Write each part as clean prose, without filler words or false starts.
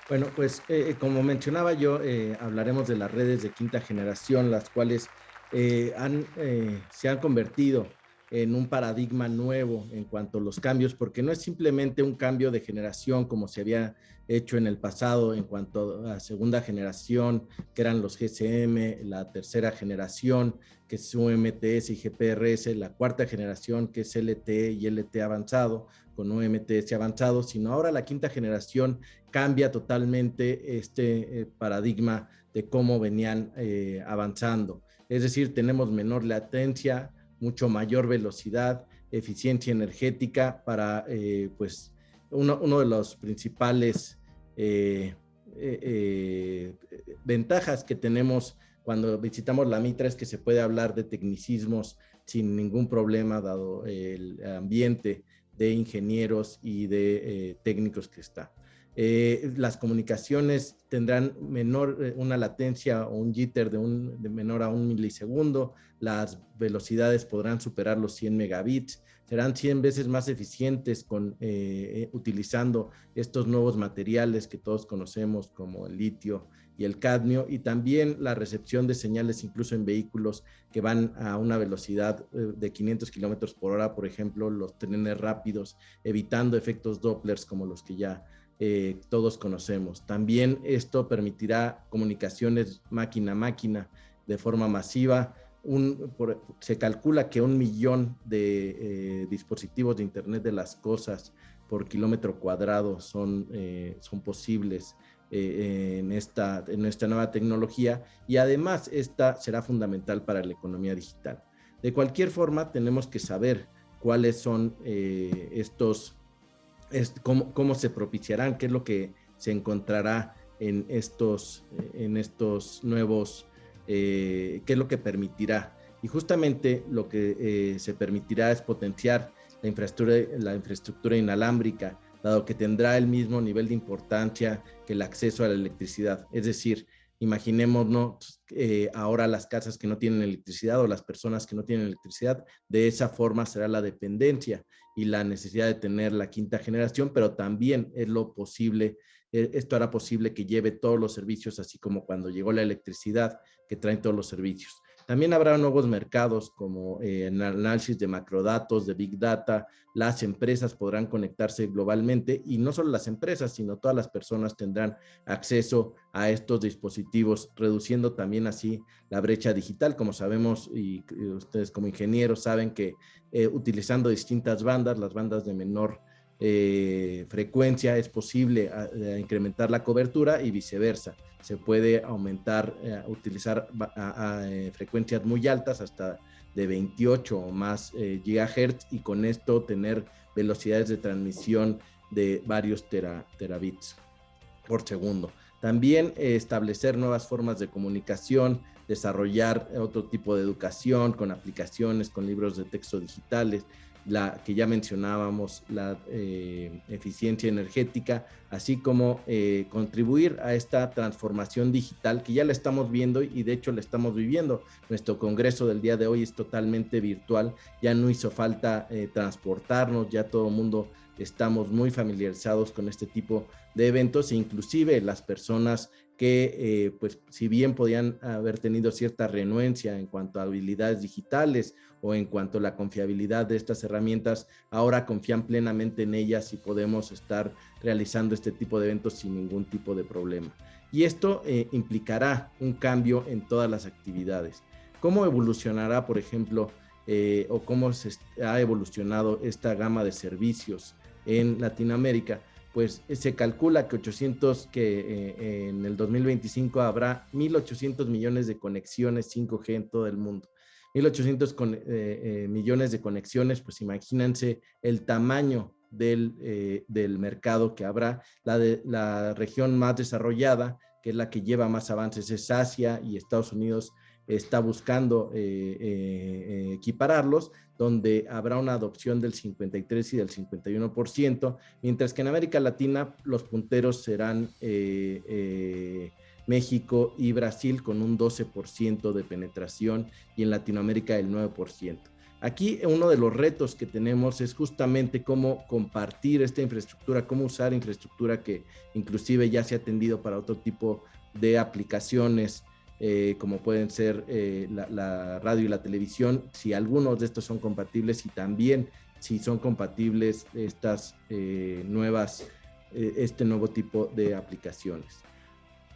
Bueno, pues como mencionaba yo, hablaremos de las redes de quinta generación, las cuales se han convertido en un paradigma nuevo en cuanto a los cambios, porque no es simplemente un cambio de generación como se había hecho en el pasado en cuanto a segunda generación, que eran los GSM, la tercera generación, que es UMTS y GPRS, la cuarta generación, que es LTE y LTE avanzado, con UMTS avanzado, sino ahora la quinta generación cambia totalmente este paradigma de cómo venían avanzando. Es decir, tenemos menor latencia, mucho mayor velocidad, eficiencia energética para, pues, uno de los principales eh, ventajas que tenemos cuando visitamos la Mitra es que se puede hablar de tecnicismos sin ningún problema, dado el ambiente de ingenieros y de técnicos que está. Las comunicaciones tendrán una latencia o un jitter de menor a 1 milisegundo, las velocidades podrán superar los 100 megabits, serán 100 veces más eficientes utilizando estos nuevos materiales que todos conocemos como el litio y el cadmio, y también la recepción de señales incluso en vehículos que van a una velocidad de 500 kilómetros por hora, por ejemplo, los trenes rápidos, evitando efectos Dopplers como los que ya todos conocemos. También esto permitirá comunicaciones máquina a máquina de forma masiva. Se calcula que 1 millón de dispositivos de Internet de las cosas por kilómetro cuadrado son posibles en esta nueva tecnología, y además esta será fundamental para la economía digital. De cualquier forma, tenemos que saber cuáles son cómo se propiciarán, qué es lo que se encontrará en estos nuevos, qué es lo que permitirá. Y justamente lo que se permitirá es potenciar la infraestructura inalámbrica, dado que tendrá el mismo nivel de importancia que el acceso a la electricidad. Es decir, imaginémonos ahora las casas que no tienen electricidad o las personas que no tienen electricidad, de esa forma será la dependencia y la necesidad de tener la quinta generación, pero también esto hará posible que lleve todos los servicios, así como cuando llegó la electricidad, que traen todos los servicios. También habrá nuevos mercados como el análisis de macrodatos, de Big Data. Las empresas podrán conectarse globalmente, y no solo las empresas, sino todas las personas tendrán acceso a estos dispositivos, reduciendo también así la brecha digital. Como sabemos, y ustedes como ingenieros saben que utilizando distintas bandas, las bandas de menor frecuencia, es posible incrementar la cobertura, y viceversa. Se puede utilizar frecuencias muy altas, hasta de 28 o más gigahertz, y con esto tener velocidades de transmisión de varios terabits por segundo. También establecer nuevas formas de comunicación, desarrollar otro tipo de educación con aplicaciones, con libros de texto digitales, la que ya mencionábamos, la eficiencia energética, así como contribuir a esta transformación digital que ya la estamos viendo, y de hecho la estamos viviendo. Nuestro congreso del día de hoy es totalmente virtual, ya no hizo falta transportarnos, ya todo el mundo estamos muy familiarizados con este tipo de eventos, e inclusive las personas que, pues, si bien podían haber tenido cierta renuencia en cuanto a habilidades digitales o en cuanto a la confiabilidad de estas herramientas, ahora confían plenamente en ellas y podemos estar realizando este tipo de eventos sin ningún tipo de problema. Y esto implicará un cambio en todas las actividades. ¿Cómo evolucionará, por ejemplo, o cómo se ha evolucionado esta gama de servicios en Latinoamérica? Pues se calcula que en el 2025 habrá 1.800 millones de conexiones 5G en todo el mundo. 1.800 millones de conexiones, pues imagínense el tamaño del mercado que habrá. La región más desarrollada, que es la que lleva más avances, es Asia, y Estados Unidos está buscando equipararlos, donde habrá una adopción del 53 y del 51%, mientras que en América Latina los punteros serán México y Brasil con un 12% de penetración, y en Latinoamérica el 9%. Aquí uno de los retos que tenemos es justamente cómo compartir esta infraestructura, cómo usar infraestructura que inclusive ya se ha atendido para otro tipo de aplicaciones, como pueden ser la radio y la televisión, si algunos de estos son compatibles y también si son compatibles estas este nuevo tipo de aplicaciones.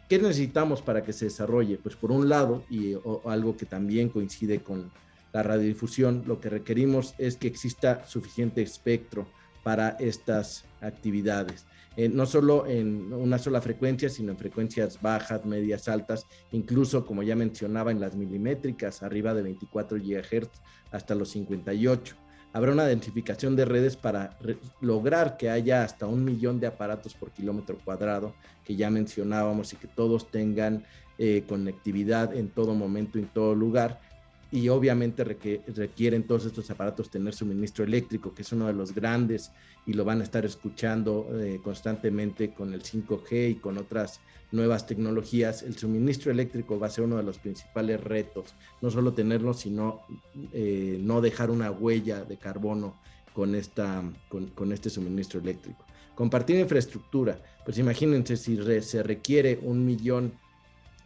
¿Qué necesitamos para que se desarrolle? Pues por un lado, y algo que también coincide con la radiodifusión, lo que requerimos es que exista suficiente espectro para estas actividades. No solo en una sola frecuencia, sino en frecuencias bajas, medias, altas, incluso, como ya mencionaba, en las milimétricas, arriba de 24 GHz hasta los 58. Habrá una densificación de redes para lograr que haya hasta 1 millón de aparatos por kilómetro cuadrado, que ya mencionábamos, y que todos tengan conectividad en todo momento, en todo lugar. Y obviamente requieren todos estos aparatos tener suministro eléctrico, que es uno de los grandes, y lo van a estar escuchando constantemente con el 5G y con otras nuevas tecnologías. El suministro eléctrico va a ser uno de los principales retos, no solo tenerlo, sino no dejar una huella de carbono con este suministro eléctrico. Compartir infraestructura, pues imagínense si se requiere 1 millón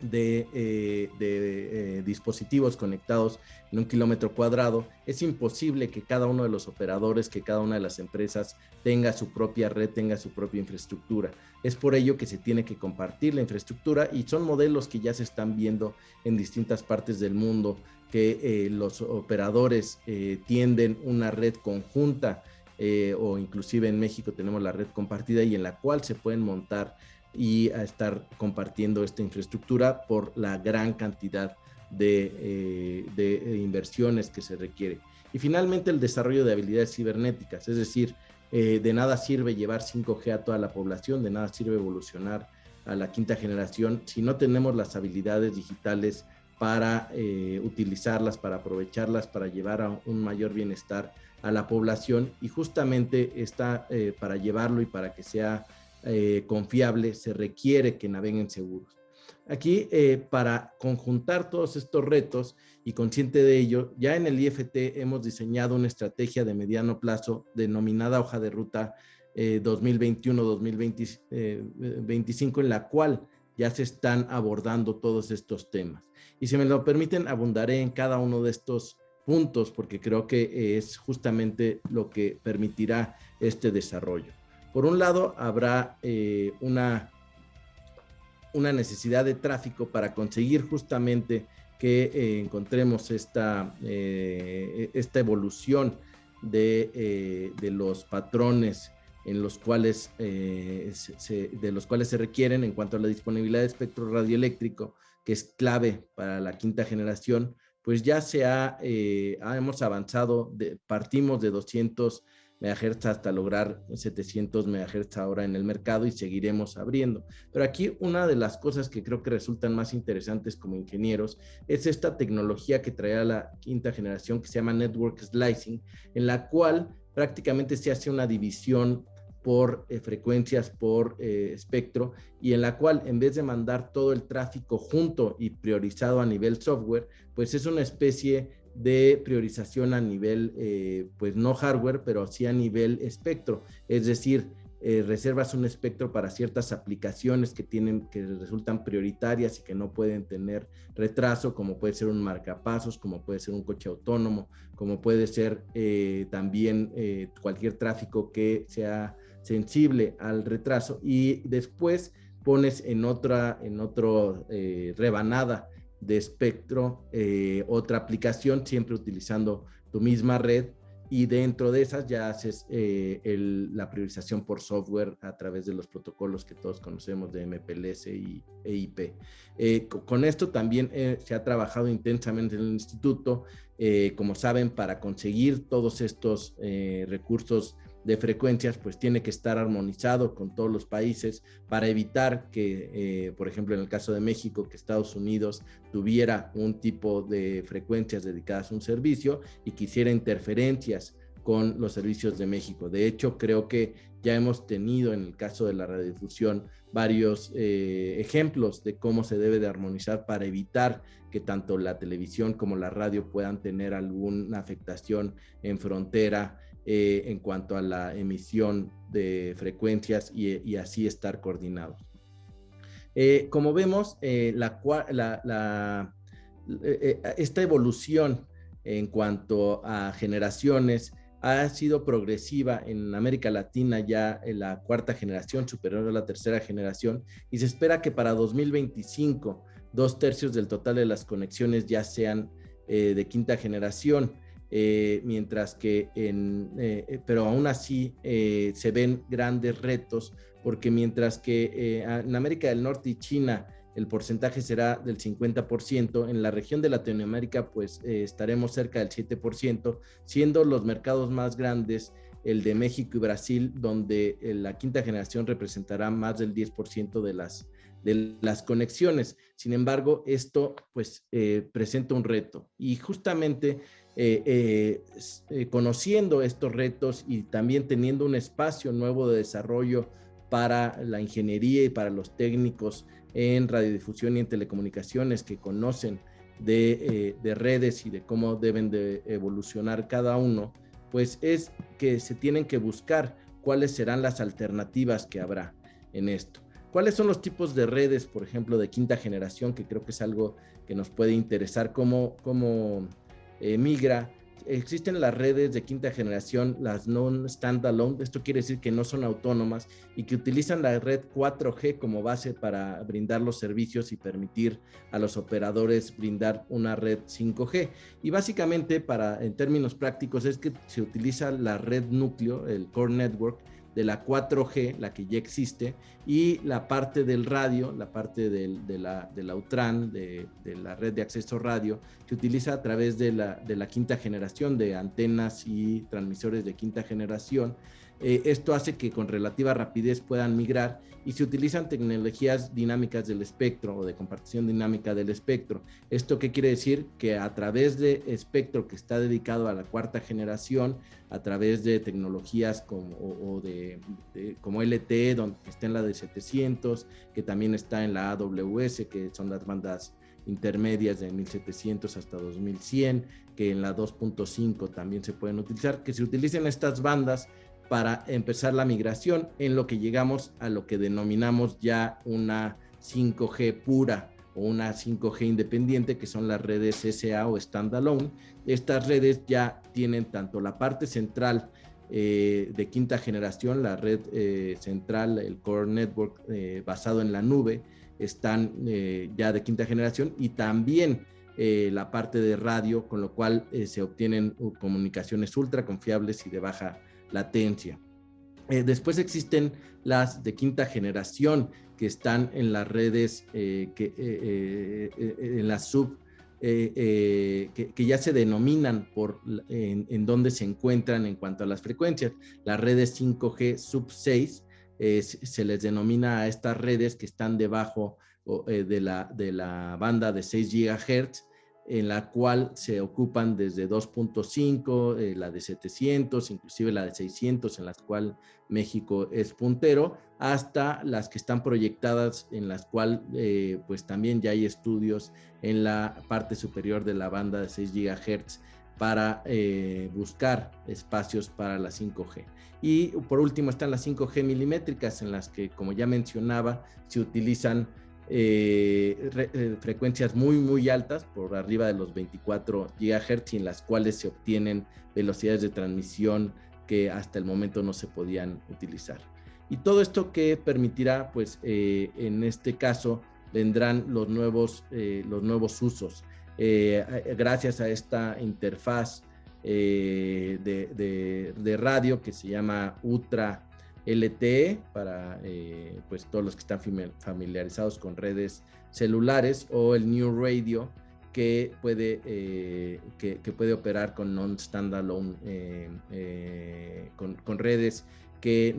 de dispositivos conectados en 1 kilómetro cuadrado, es imposible que cada uno de los operadores, que cada una de las empresas tenga su propia red, tenga su propia infraestructura. Es por ello que se tiene que compartir la infraestructura, y son modelos que ya se están viendo en distintas partes del mundo, que los operadores tienden una red conjunta, o inclusive en México tenemos la red compartida, y en la cual se pueden montar y a estar compartiendo esta infraestructura por la gran cantidad de inversiones que se requiere. Y finalmente el desarrollo de habilidades cibernéticas, es decir, de nada sirve llevar 5G a toda la población, de nada sirve evolucionar a la 5ª generación si no tenemos las habilidades digitales para utilizarlas, para aprovecharlas, para llevar a un mayor bienestar a la población. Y justamente para llevarlo y para que sea confiable, se requiere que naveguen seguros. Aquí, para conjuntar todos estos retos y consciente de ello, ya en el IFT hemos diseñado una estrategia de mediano plazo denominada Hoja de Ruta 2021-2025, en la cual ya se están abordando todos estos temas. Y si me lo permiten, abundaré en cada uno de estos puntos, porque creo que es justamente lo que permitirá este desarrollo. Por un lado, habrá una necesidad de tráfico para conseguir justamente que encontremos esta evolución de los patrones en los cuales, de los cuales se requieren en cuanto a la disponibilidad de espectro radioeléctrico, que es clave para la 5ª generación. Pues ya hemos avanzado, partimos de 200 MHz hasta lograr 700 MHz ahora en el mercado, y seguiremos abriendo. Pero aquí una de las cosas que creo que resultan más interesantes como ingenieros es esta tecnología que traerá la 5ª generación, que se llama Network Slicing, en la cual prácticamente se hace una división por frecuencias, por espectro, y en la cual, en vez de mandar todo el tráfico junto y priorizado a nivel software, pues es una especie de priorización a nivel, pues no hardware, pero sí a nivel espectro. Es decir, reservas un espectro para ciertas aplicaciones que resultan prioritarias y que no pueden tener retraso, como puede ser un marcapasos, como puede ser un coche autónomo, como puede ser también cualquier tráfico que sea sensible al retraso, y después pones en otra rebanada de espectro otra aplicación, siempre utilizando tu misma red, y dentro de esas ya haces la priorización por software a través de los protocolos que todos conocemos de MPLS e IP. Con esto también se ha trabajado intensamente en el instituto, como saben, para conseguir todos estos recursos de frecuencias, pues tiene que estar armonizado con todos los países para evitar que, por ejemplo, en el caso de México, que Estados Unidos tuviera un tipo de frecuencias dedicadas a un servicio y quisiera interferencias con los servicios de México. De hecho, creo que ya hemos tenido en el caso de la radiodifusión varios ejemplos de cómo se debe de armonizar para evitar que tanto la televisión como la radio puedan tener alguna afectación en frontera en cuanto a la emisión de frecuencias y así estar coordinados. Como vemos, esta evolución en cuanto a generaciones ha sido progresiva en América Latina, ya en la cuarta generación, superior a la tercera generación, y se espera que para 2025 2/3 del total de las conexiones ya sean de quinta generación, mientras que pero aún así se ven grandes retos, porque mientras que en América del Norte y China el porcentaje será del 50%, en la región de Latinoamérica pues estaremos cerca del 7%, siendo los mercados más grandes el de México y Brasil, donde la quinta generación representará más del 10% de las conexiones. Sin embargo, esto pues presenta un reto, y justamente conociendo estos retos y también teniendo un espacio nuevo de desarrollo para la ingeniería y para los técnicos en radiodifusión y en telecomunicaciones que conocen de redes y de cómo deben de evolucionar cada uno, pues es que se tienen que buscar cuáles serán las alternativas que habrá en esto. ¿Cuáles son los tipos de redes, por ejemplo, de quinta generación? Que creo que es algo que nos puede interesar, cómo migra. Existen las redes de quinta generación, las non-standalone, esto quiere decir que no son autónomas y que utilizan la red 4G como base para brindar los servicios y permitir a los operadores brindar una red 5G. Y básicamente, en términos prácticos, es que se utiliza la red núcleo, el core network, de la 4G, la que ya existe, y la parte del radio, la parte de la UTRAN, de la red de acceso radio, se utiliza a través de la quinta generación, de antenas y transmisores de quinta generación. Esto hace que con relativa rapidez puedan migrar, y se utilizan tecnologías dinámicas del espectro o de compartición dinámica del espectro. ¿Esto qué quiere decir? Que a través de espectro que está dedicado a la cuarta generación, a través de tecnologías como LTE, donde está en la de 700, que también está en la AWS, que son las bandas intermedias de 1700 hasta 2100, que en la 2.5 también se pueden utilizar, que se utilicen estas bandas para empezar la migración, en lo que llegamos a lo que denominamos ya una 5G pura o una 5G independiente, que son las redes SA o standalone. Estas redes ya tienen tanto la parte central de quinta generación, la red central, el core network basado en la nube, están ya de quinta generación, y también la parte de radio, con lo cual se obtienen comunicaciones ultra confiables y de baja latencia. Después existen las de quinta generación, que están en las redes en la que ya se denominan en donde se encuentran en cuanto a las frecuencias. Las redes 5G sub 6 se les denomina a estas redes que están debajo de la banda de 6 GHz, en la cual se ocupan desde 2.5, la de 700, inclusive la de 600, en las cuales México es puntero, hasta las que están proyectadas, en las cuales pues también ya hay estudios en la parte superior de la banda de 6 GHz para buscar espacios para la 5G. Y por último están las 5G milimétricas, en las que, como ya mencionaba, se utilizan frecuencias muy altas, por arriba de los 24 GHz, y en las cuales se obtienen velocidades de transmisión que hasta el momento no se podían utilizar. Y todo esto que permitirá, pues en este caso vendrán los nuevos usos. Gracias a esta interfaz de radio que se llama Ultra LTE, para pues todos los que están familiarizados con redes celulares, o el New Radio, que puede operar con non-standalone, con redes que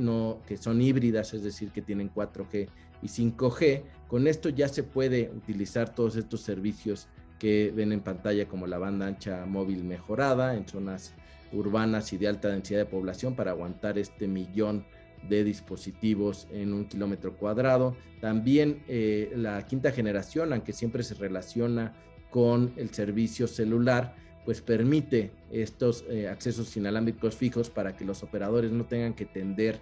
son híbridas, es decir, que tienen 4G y 5G. Con esto ya se puede utilizar todos estos servicios que ven en pantalla, como la banda ancha móvil mejorada en zonas urbanas y de alta densidad de población para aguantar este 1,000,000 de dispositivos en 1 kilómetro cuadrado. También la quinta generación, aunque siempre se relaciona con el servicio celular, pues permite estos accesos inalámbricos fijos para que los operadores no tengan que tender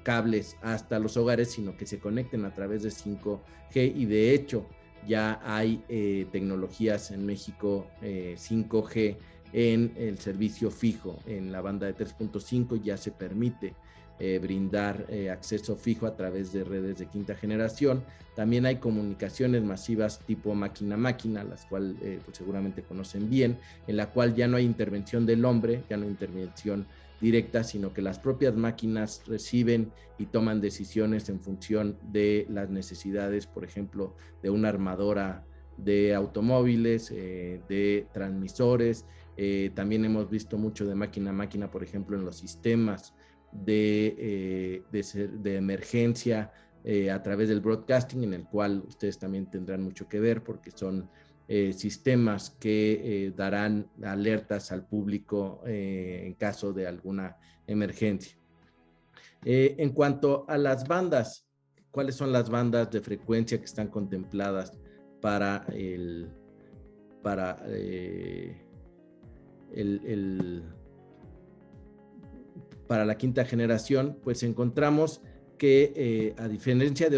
cables hasta los hogares, sino que se conecten a través de 5G, y de hecho ya hay tecnologías en México 5G en el servicio fijo. En la banda de 3.5 ya se permite brindar acceso fijo a través de redes de quinta generación. También hay comunicaciones masivas tipo máquina-máquina, las cuales pues seguramente conocen bien, en la cual ya no hay intervención del hombre, ya no hay intervención directa, sino que las propias máquinas reciben y toman decisiones en función de las necesidades, por ejemplo, de una armadora de automóviles, de transmisores. También hemos visto mucho de máquina a máquina, por ejemplo, en los sistemas de emergencia a través del broadcasting, en el cual ustedes también tendrán mucho que ver, porque son sistemas que darán alertas al público en caso de alguna emergencia. En cuanto a las bandas, ¿cuáles son las bandas de frecuencia que están contempladas para para la quinta generación? Pues encontramos que a diferencia de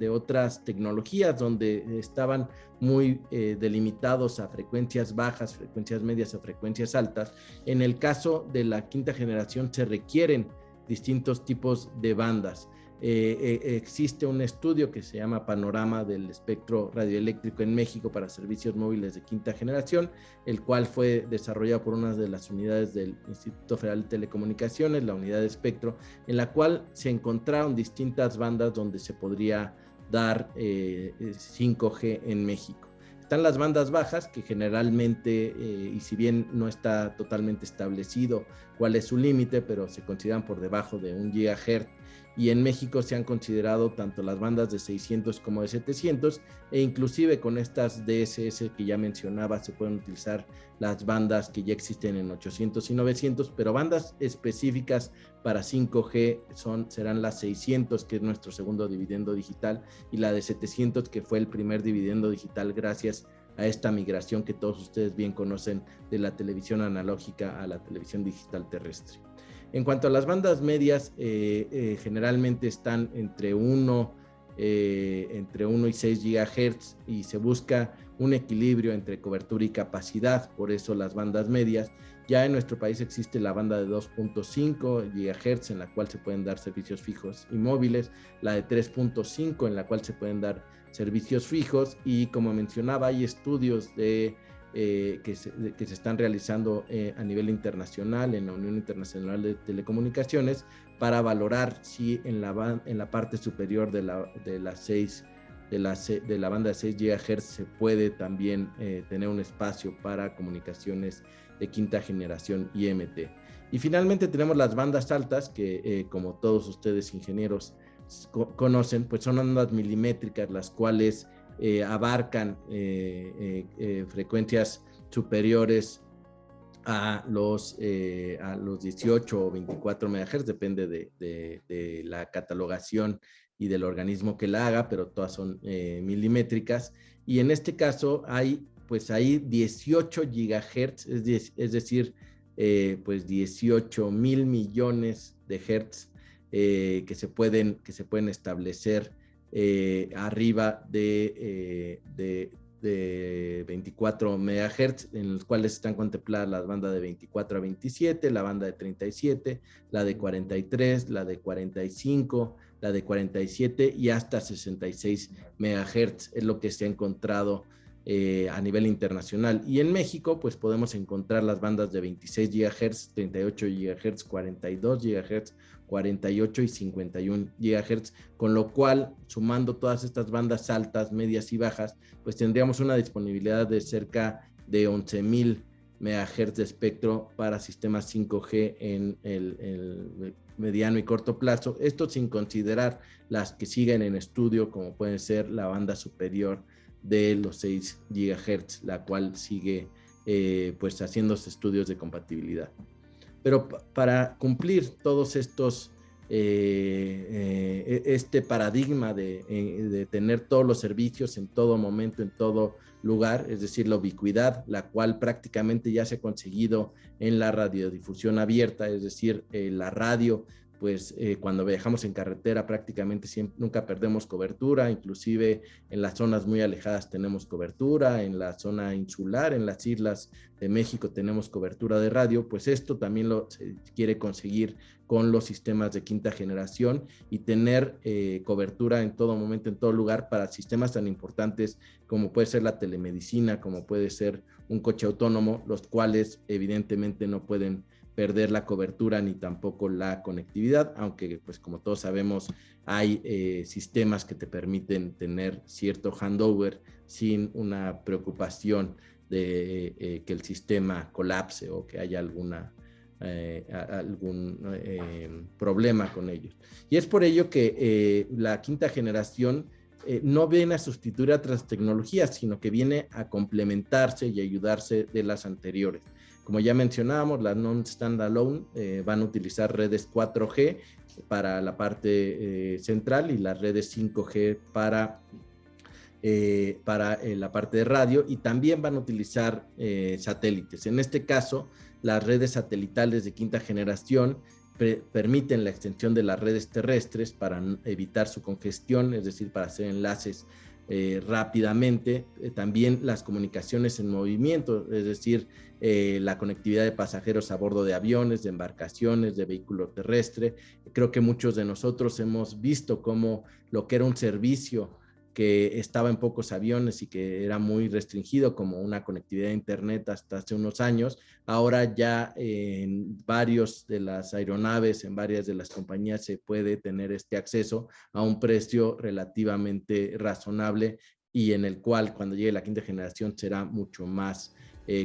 otras tecnologías donde estaban muy delimitados a frecuencias bajas, frecuencias medias o frecuencias altas, en el caso de la quinta generación se requieren distintos tipos de bandas. Existe un estudio que se llama Panorama del Espectro Radioeléctrico en México para servicios móviles de quinta generación, el cual fue desarrollado por una de las unidades del Instituto Federal de Telecomunicaciones, la unidad de espectro, en la cual se encontraron distintas bandas donde se podría dar 5G en México. Están las bandas bajas, que generalmente, y si bien no está totalmente establecido cuál es su límite, pero se consideran por debajo de 1 GHz, y en México se han considerado tanto las bandas de 600 como de 700, e inclusive con estas DSS que ya mencionaba, se pueden utilizar las bandas que ya existen en 800 y 900, pero bandas específicas para 5G serán las 600, que es nuestro segundo dividendo digital, y la de 700, que fue el primer dividendo digital gracias a esta migración que todos ustedes bien conocen de la televisión analógica a la televisión digital terrestre. En cuanto a las bandas medias, generalmente están entre 1 y 6 GHz, y se busca un equilibrio entre cobertura y capacidad, por eso las bandas medias. Ya en nuestro país existe la banda de 2.5 GHz, en la cual se pueden dar servicios fijos y móviles, la de 3.5 en la cual se pueden dar servicios fijos, y como mencionaba, hay estudios que se están realizando a nivel internacional en la Unión Internacional de Telecomunicaciones para valorar si en la parte superior de la banda de 6 GHz se puede también tener un espacio para comunicaciones de quinta generación IMT. Y finalmente tenemos las bandas altas que como todos ustedes ingenieros conocen, pues son ondas milimétricas, las cuales abarcan frecuencias superiores a los 18 o 24 MHz, depende de la catalogación y del organismo que la haga, pero todas son milimétricas. Y en este caso hay 18 GHz, es decir, pues 18,000 millones de hertz que se pueden establecer arriba de 24 MHz, en los cuales están contempladas las bandas de 24 a 27, la banda de 37, la de 43, la de 45, la de 47 y hasta 66 MHz es lo que se ha encontrado a nivel internacional. Y en México pues podemos encontrar las bandas de 26 GHz, 38 GHz, 42 GHz, 48 y 51 GHz, con lo cual, sumando todas estas bandas altas, medias y bajas, pues tendríamos una disponibilidad de cerca de 11,000 MHz de espectro para sistemas 5G en el mediano y corto plazo. Esto sin considerar las que siguen en estudio, como puede ser la banda superior de los 6 GHz, la cual sigue pues haciéndose estudios de compatibilidad. Pero para cumplir todos estos, este paradigma de tener todos los servicios en todo momento, en todo lugar, es decir, la ubicuidad, la cual prácticamente ya se ha conseguido en la radiodifusión abierta, es decir, la radio, pues cuando viajamos en carretera prácticamente nunca perdemos cobertura, inclusive en las zonas muy alejadas tenemos cobertura, en la zona insular, en las islas de México tenemos cobertura de radio, pues esto también se quiere conseguir con los sistemas de quinta generación y tener cobertura en todo momento, en todo lugar para sistemas tan importantes como puede ser la telemedicina, como puede ser un coche autónomo, los cuales evidentemente no pueden perder la cobertura ni tampoco la conectividad, aunque pues como todos sabemos hay sistemas que te permiten tener cierto handover sin una preocupación de que el sistema colapse o que haya algún problema con ellos. Y es por ello que la quinta generación no viene a sustituir a otras tecnologías, sino que viene a complementarse y ayudarse de las anteriores. Como ya mencionábamos, las non-standalone van a utilizar redes 4G para la parte central y las redes 5G para la parte de radio, y también van a utilizar satélites. En este caso, las redes satelitales de quinta generación permiten la extensión de las redes terrestres para evitar su congestión, es decir, para hacer enlaces rápidamente. También las comunicaciones en movimiento, es decir, la conectividad de pasajeros a bordo de aviones, de embarcaciones, de vehículo terrestre. Creo que muchos de nosotros hemos visto cómo lo que era un servicio que estaba en pocos aviones y que era muy restringido, como una conectividad a internet hasta hace unos años, ahora ya en varios de las aeronaves, en varias de las compañías se puede tener este acceso a un precio relativamente razonable y en el cual cuando llegue la quinta generación será mucho más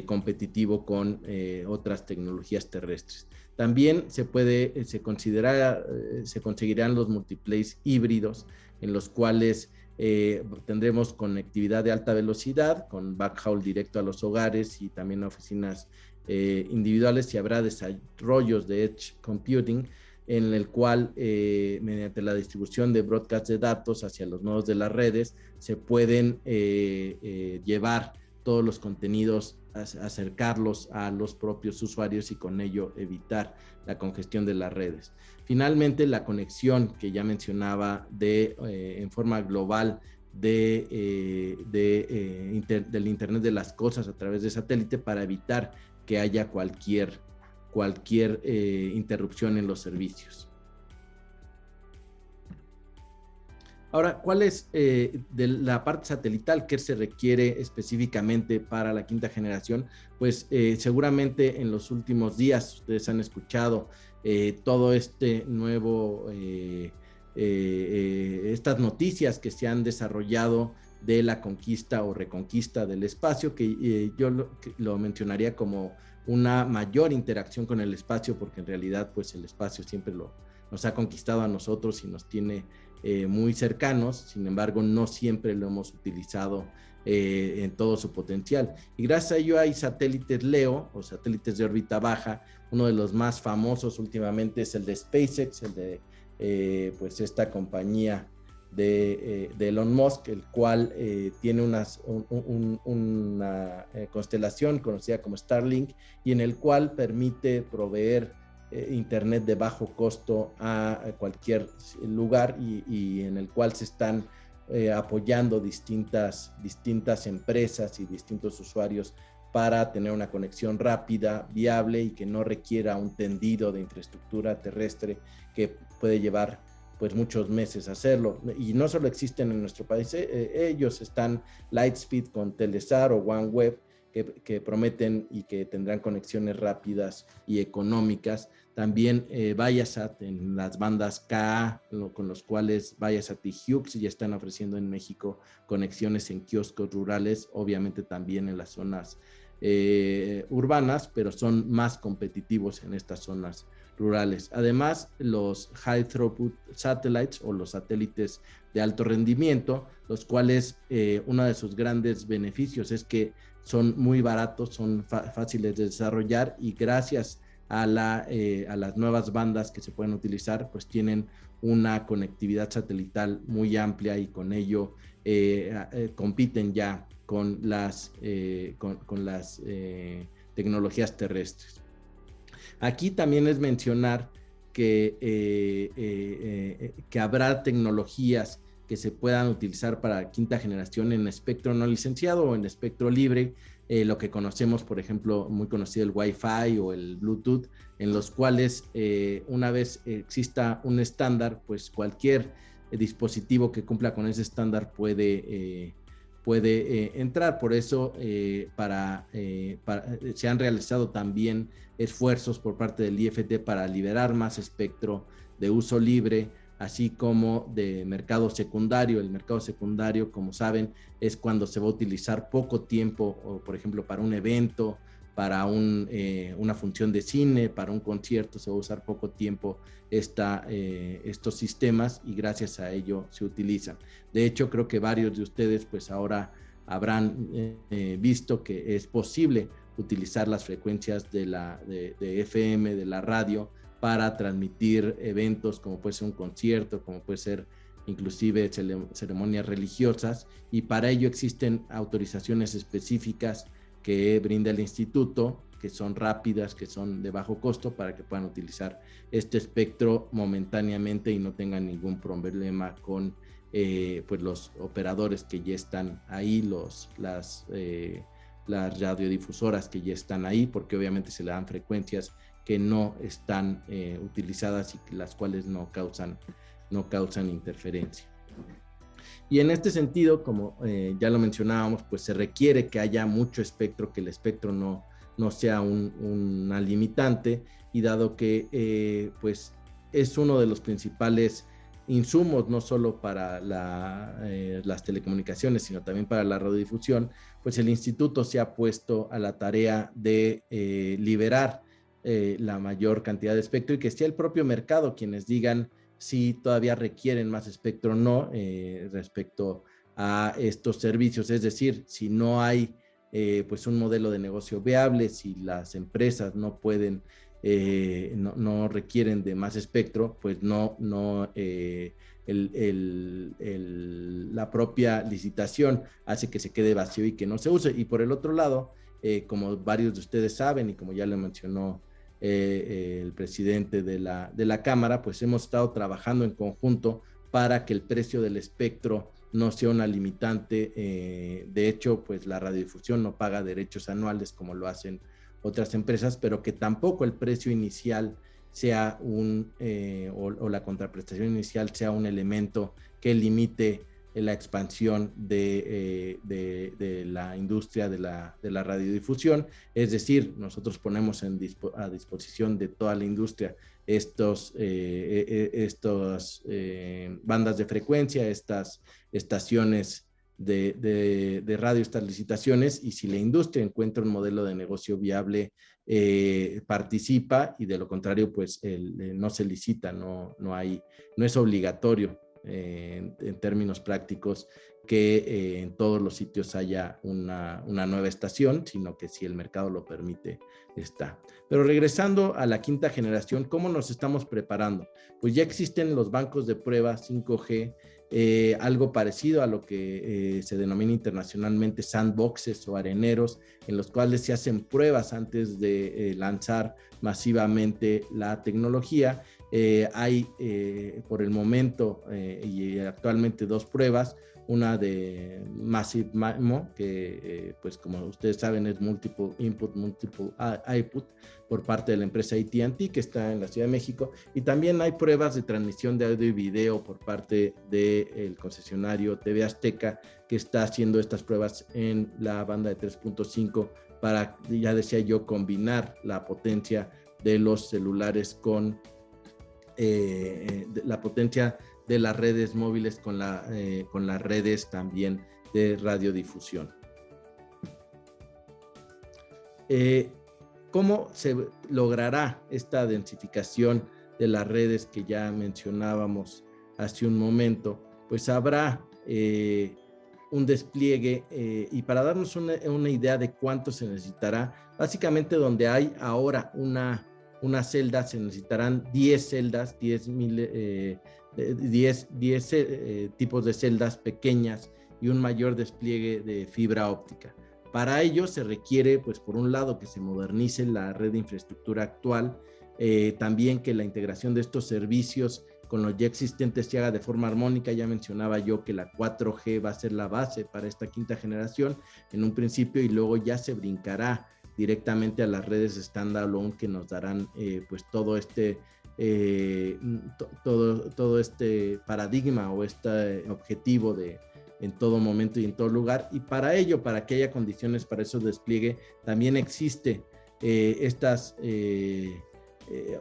competitivo con otras tecnologías terrestres. También se conseguirán los multiplays híbridos en los cuales tendremos conectividad de alta velocidad con backhaul directo a los hogares y también a oficinas individuales, y habrá desarrollos de Edge Computing en el cual mediante la distribución de broadcast de datos hacia los nodos de las redes se pueden llevar todos los contenidos, acercarlos a los propios usuarios y con ello evitar la congestión de las redes. Finalmente, la conexión que ya mencionaba en forma global del Internet de las cosas a través de satélite para evitar que haya cualquier interrupción en los servicios. Ahora, ¿cuál es de la parte satelital que se requiere específicamente para la quinta generación? Pues seguramente en los últimos días ustedes han escuchado todo este nuevo, estas noticias que se han desarrollado de la conquista o reconquista del espacio, que yo lo mencionaría como una mayor interacción con el espacio, porque en realidad pues el espacio siempre nos ha conquistado a nosotros y nos tiene muy cercanos. Sin embargo, no siempre lo hemos utilizado en todo su potencial. Y gracias a ello hay satélites LEO o satélites de órbita baja. Uno de los más famosos últimamente es el de SpaceX, el de pues esta compañía de Elon Musk, el cual tiene una constelación conocida como Starlink y en el cual permite proveer internet de bajo costo a cualquier lugar y en el cual se están apoyando distintas empresas y distintos usuarios para tener una conexión rápida, viable y que no requiera un tendido de infraestructura terrestre que puede llevar pues muchos meses hacerlo. Y no solo existen en nuestro país, ellos están Lightspeed con Telesat o OneWeb, que prometen y que tendrán conexiones rápidas y económicas. También Viasat en las bandas Ka, con los cuales Viasat y Hughes ya están ofreciendo en México conexiones en kioscos rurales, obviamente también en las zonas urbanas, pero son más competitivos en estas zonas rurales. Además, los High Throughput Satellites o los satélites de alto rendimiento, los cuales uno de sus grandes beneficios es que son muy baratos, son fáciles de desarrollar y gracias a las nuevas bandas que se pueden utilizar, pues tienen una conectividad satelital muy amplia y con ello compiten ya con las tecnologías terrestres. Aquí también es mencionar que habrá tecnologías que se puedan utilizar para quinta generación en espectro no licenciado o en espectro libre, lo que conocemos, por ejemplo, muy conocido el Wi-Fi o el Bluetooth, en los cuales una vez exista un estándar, pues cualquier dispositivo que cumpla con ese estándar puede entrar. Por eso se han realizado también esfuerzos por parte del IFT para liberar más espectro de uso libre, así como de mercado secundario. El mercado secundario, como saben, es cuando se va a utilizar poco tiempo, o, por ejemplo, para un evento, para una función de cine, para un concierto, se va a usar poco tiempo estos sistemas y gracias a ello se utilizan. De hecho, creo que varios de ustedes pues ahora habrán visto que es posible utilizar las frecuencias de FM, de la radio, para transmitir eventos como puede ser un concierto, como puede ser inclusive ceremonias religiosas, y para ello existen autorizaciones específicas que brinda el instituto, que son rápidas, que son de bajo costo, para que puedan utilizar este espectro momentáneamente y no tengan ningún problema con pues los operadores que ya están ahí, las radiodifusoras que ya están ahí, porque obviamente se le dan frecuencias que no están utilizadas y las cuales no causan interferencia. Y en este sentido, como ya lo mencionábamos, pues se requiere que haya mucho espectro, que el espectro no sea una limitante, y dado que pues es uno de los principales insumos, no solo para las telecomunicaciones, sino también para la radiodifusión, pues el instituto se ha puesto a la tarea de liberar la mayor cantidad de espectro, y que sea el propio mercado quienes digan si todavía requieren más espectro o no respecto a estos servicios. Es decir, si no hay pues un modelo de negocio viable, si las empresas no pueden, no requieren de más espectro, pues la propia licitación hace que se quede vacío y que no se use. Y por el otro lado, como varios de ustedes saben y como ya lo mencionó el presidente de la Cámara, pues hemos estado trabajando en conjunto para que el precio del espectro no sea una limitante. De hecho, pues la radiodifusión no paga derechos anuales como lo hacen otras empresas, pero que tampoco el precio inicial sea o la contraprestación inicial sea un elemento que limite la expansión de la industria de la radiodifusión. Es decir, nosotros ponemos a disposición de toda la industria estos bandas de frecuencia, estas estaciones de radio, estas licitaciones, y si la industria encuentra un modelo de negocio viable, participa, y de lo contrario, pues no se licita, no es obligatorio en términos prácticos que en todos los sitios haya una nueva estación, sino que si el mercado lo permite, está. Pero regresando a la quinta generación, ¿cómo nos estamos preparando? Pues ya existen los bancos de prueba 5G, algo parecido a lo que se denomina internacionalmente sandboxes o areneros, en los cuales se hacen pruebas antes de lanzar masivamente la tecnología. Hay por el momento y actualmente dos pruebas, una de Massive MIMO, que pues como ustedes saben es Multiple Input, Multiple Output, por parte de la empresa AT&T, que está en la Ciudad de México, y también hay pruebas de transmisión de audio y video por parte del concesionario TV Azteca, que está haciendo estas pruebas en la banda de 3.5 para, ya decía yo, combinar la potencia de los celulares con la potencia de las redes móviles con las redes también de radiodifusión. ¿Cómo se logrará esta densificación de las redes que ya mencionábamos hace un momento? Pues habrá un despliegue y para darnos una idea de cuánto se necesitará, básicamente donde hay ahora una celda se necesitarán 10 celdas, 10 tipos de celdas pequeñas y un mayor despliegue de fibra óptica. Para ello se requiere, pues por un lado, que se modernice la red de infraestructura actual, también que la integración de estos servicios con los ya existentes se haga de forma armónica. Ya mencionaba yo que la 4G va a ser la base para esta quinta generación en un principio y luego ya se brincará directamente a las redes standalone que nos darán pues todo este paradigma o este objetivo de en todo momento y en todo lugar. Y para ello, para que haya condiciones para eso despliegue, también existe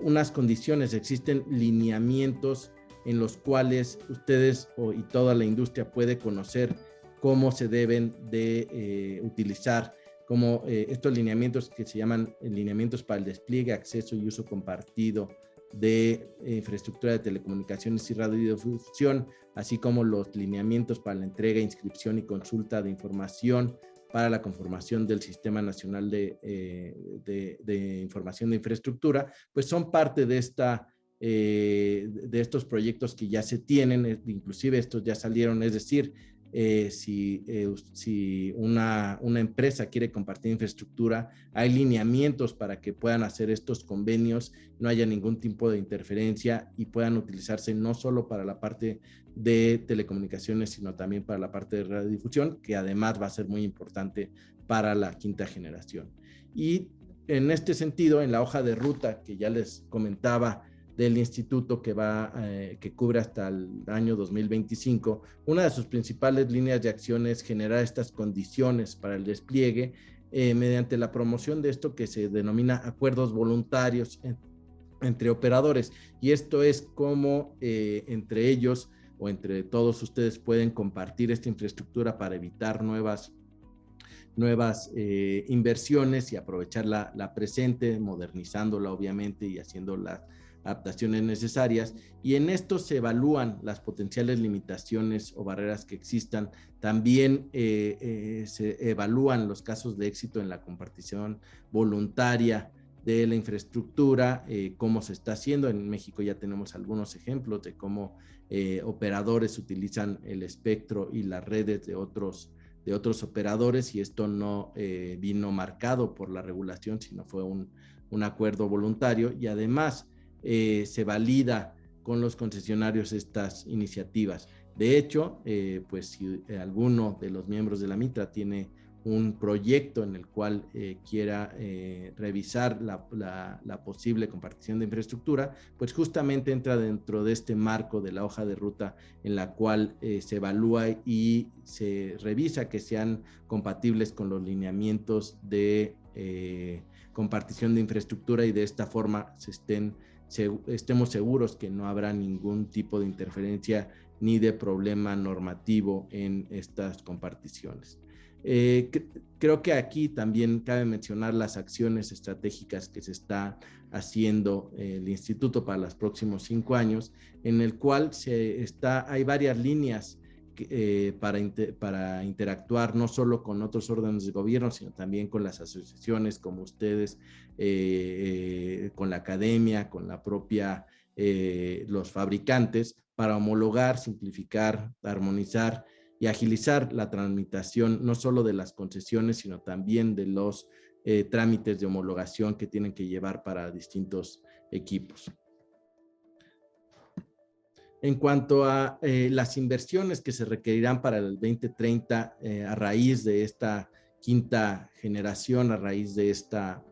unas condiciones, existen lineamientos en los cuales ustedes y toda la industria puede conocer cómo se deben de utilizar, como estos lineamientos que se llaman lineamientos para el despliegue, acceso y uso compartido de infraestructura de telecomunicaciones y radiodifusión, así como los lineamientos para la entrega, inscripción y consulta de información para la conformación del Sistema Nacional de Información de Infraestructura, pues son parte de estos proyectos que ya se tienen, inclusive estos ya salieron, es decir, si una empresa quiere compartir infraestructura, hay lineamientos para que puedan hacer estos convenios, no haya ningún tipo de interferencia y puedan utilizarse no solo para la parte de telecomunicaciones, sino también para la parte de radiodifusión, que además va a ser muy importante para la quinta generación. Y en este sentido, en la hoja de ruta que ya les comentaba del instituto que cubre hasta el año 2025, una de sus principales líneas de acción es generar estas condiciones para el despliegue mediante la promoción de esto que se denomina acuerdos voluntarios entre operadores, y esto es como entre ellos o entre todos ustedes pueden compartir esta infraestructura para evitar nuevas inversiones y aprovechar la presente, modernizándola obviamente y haciendo las adaptaciones necesarias, y en esto se evalúan las potenciales limitaciones o barreras que existan. También se evalúan los casos de éxito en la compartición voluntaria de la infraestructura, cómo se está haciendo. En México ya tenemos algunos ejemplos de cómo operadores utilizan el espectro y las redes de otros operadores, y esto no vino marcado por la regulación, sino fue un acuerdo voluntario, y además se valida con los concesionarios estas iniciativas. De hecho, pues si alguno de los miembros de la Mitra tiene un proyecto en el cual quiera revisar la posible compartición de infraestructura, pues justamente entra dentro de este marco de la hoja de ruta en la cual se evalúa y se revisa que sean compatibles con los lineamientos de compartición de infraestructura, y de esta forma estemos seguros que no habrá ningún tipo de interferencia ni de problema normativo en estas comparticiones. Creo que aquí también cabe mencionar las acciones estratégicas que se está haciendo el instituto para los próximos 5 años, en el cual hay varias líneas para interactuar no solo con otros órdenes de gobierno, sino también con las asociaciones como ustedes, con la academia, con la propia, los fabricantes, para homologar, simplificar, armonizar y agilizar la tramitación no solo de las concesiones, sino también de los trámites de homologación que tienen que llevar para distintos equipos. En cuanto a las inversiones que se requerirán para el 2030 a raíz de esta quinta generación, a raíz de esta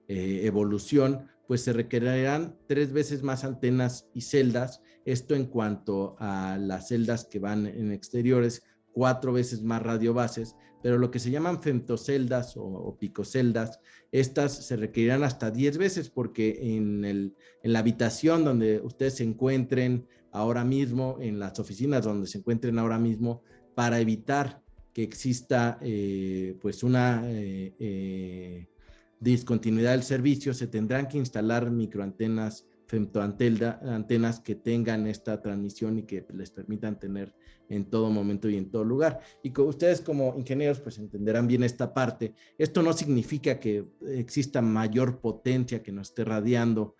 evolución, pues se requerirán 3 veces más antenas y celdas. Esto en cuanto a las celdas que van en exteriores, 4 veces más radiobases, pero lo que se llaman femtoceldas o picoceldas, estas se requerirán hasta 10 veces, porque en la habitación donde ustedes se encuentren ahora mismo, en las oficinas donde se encuentren ahora mismo, para evitar que exista pues una discontinuidad del servicio, se tendrán que instalar microantenas, femtoantenas que tengan esta transmisión y que les permitan tener en todo momento y en todo lugar. Y ustedes como ingenieros pues entenderán bien esta parte. Esto no significa que exista mayor potencia que nos esté radiando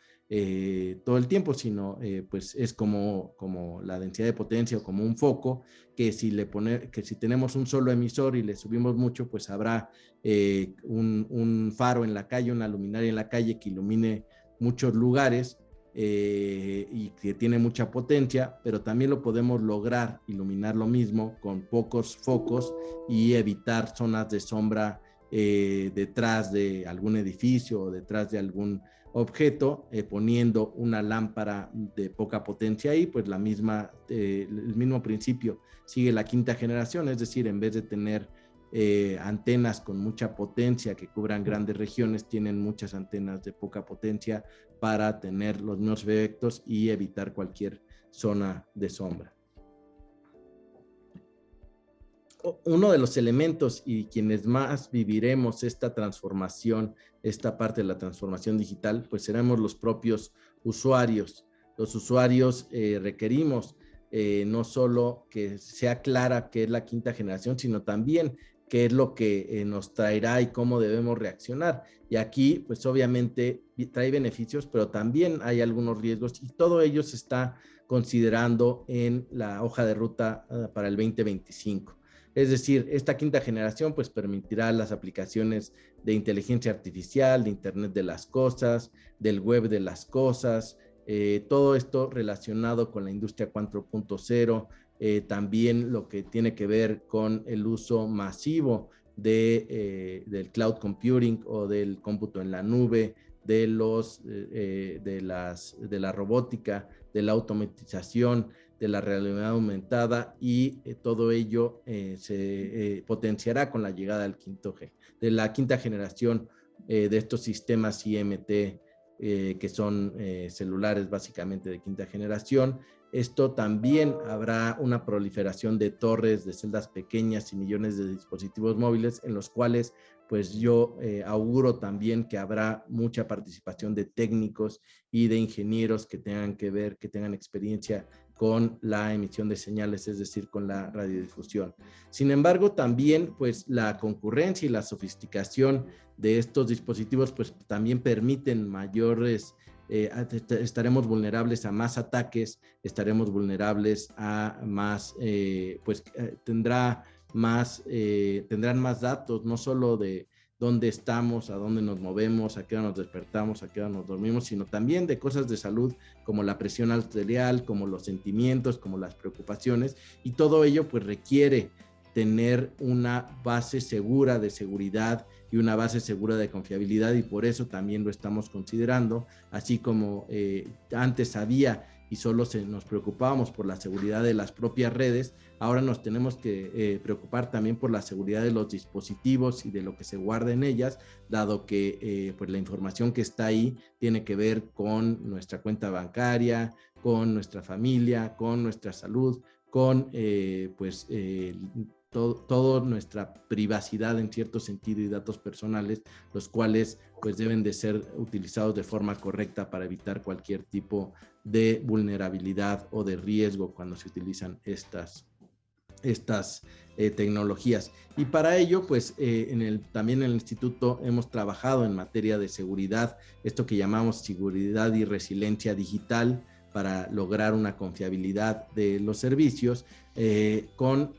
todo el tiempo, sino pues es como la densidad de potencia o como un foco que si tenemos un solo emisor y le subimos mucho, pues habrá un faro en la calle, una luminaria en la calle que ilumine muchos lugares y que tiene mucha potencia, pero también lo podemos lograr iluminar lo mismo con pocos focos y evitar zonas de sombra detrás de algún edificio o detrás de algún objeto, poniendo una lámpara de poca potencia ahí, pues el mismo principio sigue la quinta generación, es decir, en vez de tener antenas con mucha potencia que cubran grandes regiones, tienen muchas antenas de poca potencia para tener los mismos efectos y evitar cualquier zona de sombra. Uno de los elementos y quienes más viviremos esta transformación, esta parte de la transformación digital, pues seremos los propios usuarios. Los usuarios requerimos no solo que sea clara qué es la quinta generación, sino también qué es lo que nos traerá y cómo debemos reaccionar. Y aquí, pues obviamente trae beneficios, pero también hay algunos riesgos y todo ello se está considerando en la hoja de ruta para el 2025. Es decir, esta quinta generación pues permitirá las aplicaciones de inteligencia artificial, de Internet de las cosas, del web de las cosas, todo esto relacionado con la industria 4.0, también lo que tiene que ver con el uso masivo del cloud computing o del cómputo en la nube, de la robótica, de la automatización, de la realidad aumentada y todo ello se potenciará con la llegada de la quinta generación de estos sistemas IMT que son celulares básicamente de quinta generación. Esto también habrá una proliferación de torres, de celdas pequeñas y millones de dispositivos móviles en los cuales pues yo auguro también que habrá mucha participación de técnicos y de ingenieros que tengan que ver, que tengan experiencia con la emisión de señales, es decir, con la radiodifusión. Sin embargo, también pues la concurrencia y la sofisticación de estos dispositivos pues también permiten mayores, estaremos vulnerables a más ataques, estaremos vulnerables a más, tendrán más datos, no solo de dónde estamos, a dónde nos movemos, a qué hora nos despertamos, a qué hora nos dormimos, sino también de cosas de salud como la presión arterial, como los sentimientos, como las preocupaciones, y todo ello pues requiere tener una base segura de seguridad y una base segura de confiabilidad, y por eso también lo estamos considerando, así como antes había y solo nos preocupábamos por la seguridad de las propias redes, ahora nos tenemos que preocupar también por la seguridad de los dispositivos y de lo que se guarda en ellas, dado que pues la información que está ahí tiene que ver con nuestra cuenta bancaria, con nuestra familia, con nuestra salud, con toda nuestra privacidad en cierto sentido y datos personales, los cuales pues deben de ser utilizados de forma correcta para evitar cualquier tipo de vulnerabilidad o de riesgo cuando se utilizan estas tecnologías. Y para ello, pues también en el instituto hemos trabajado en materia de seguridad, esto que llamamos seguridad y resiliencia digital, para lograr una confiabilidad de los servicios, con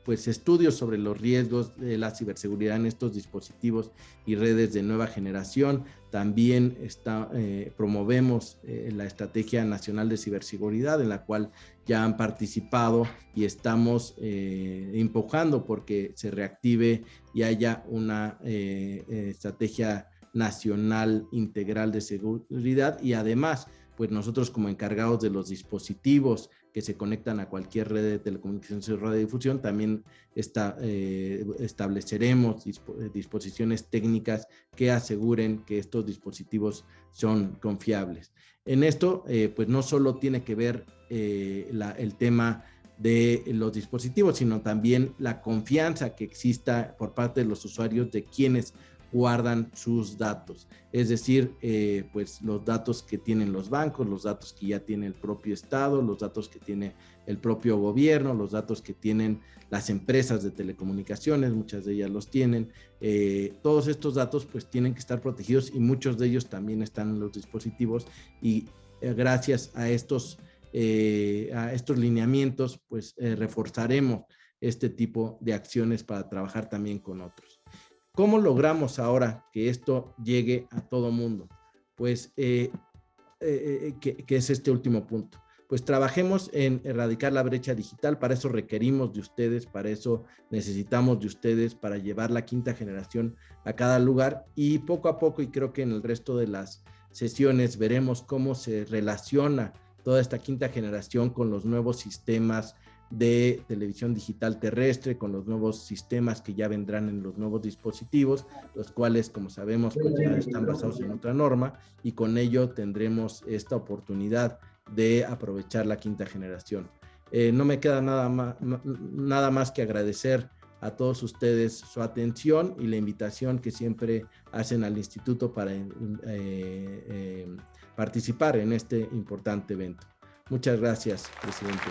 pues estudios sobre los riesgos de la ciberseguridad en estos dispositivos y redes de nueva generación. También promovemos la Estrategia Nacional de Ciberseguridad, en la cual ya han participado y estamos empujando porque se reactive y haya una estrategia nacional integral de seguridad. Y además, pues nosotros como encargados de los dispositivos que se conectan a cualquier red de telecomunicaciones y radiodifusión, también estableceremos disposiciones técnicas que aseguren que estos dispositivos son confiables. En esto, pues no solo tiene que ver el tema de los dispositivos, sino también la confianza que exista por parte de los usuarios de quienes guardan sus datos. Es decir, pues los datos que tienen los bancos, los datos que ya tiene el propio Estado, los datos que tiene el propio gobierno, los datos que tienen las empresas de telecomunicaciones, muchas de ellas los tienen. Todos estos datos pues tienen que estar protegidos y muchos de ellos también están en los dispositivos y gracias a estos lineamientos pues reforzaremos este tipo de acciones para trabajar también con otros. ¿Cómo logramos ahora que esto llegue a todo mundo? Pues, que es este último punto. Pues trabajemos en erradicar la brecha digital, para eso requerimos de ustedes, para eso necesitamos de ustedes, para llevar la quinta generación a cada lugar y poco a poco, y creo que en el resto de las sesiones veremos cómo se relaciona toda esta quinta generación con los nuevos sistemas de televisión digital terrestre, con los nuevos sistemas que ya vendrán en los nuevos dispositivos, los cuales, como sabemos, pues ya están basados en otra norma y con ello tendremos esta oportunidad de aprovechar la quinta generación. No me queda nada más que agradecer a todos ustedes su atención y la invitación que siempre hacen al instituto para participar en este importante evento. Muchas gracias, presidente.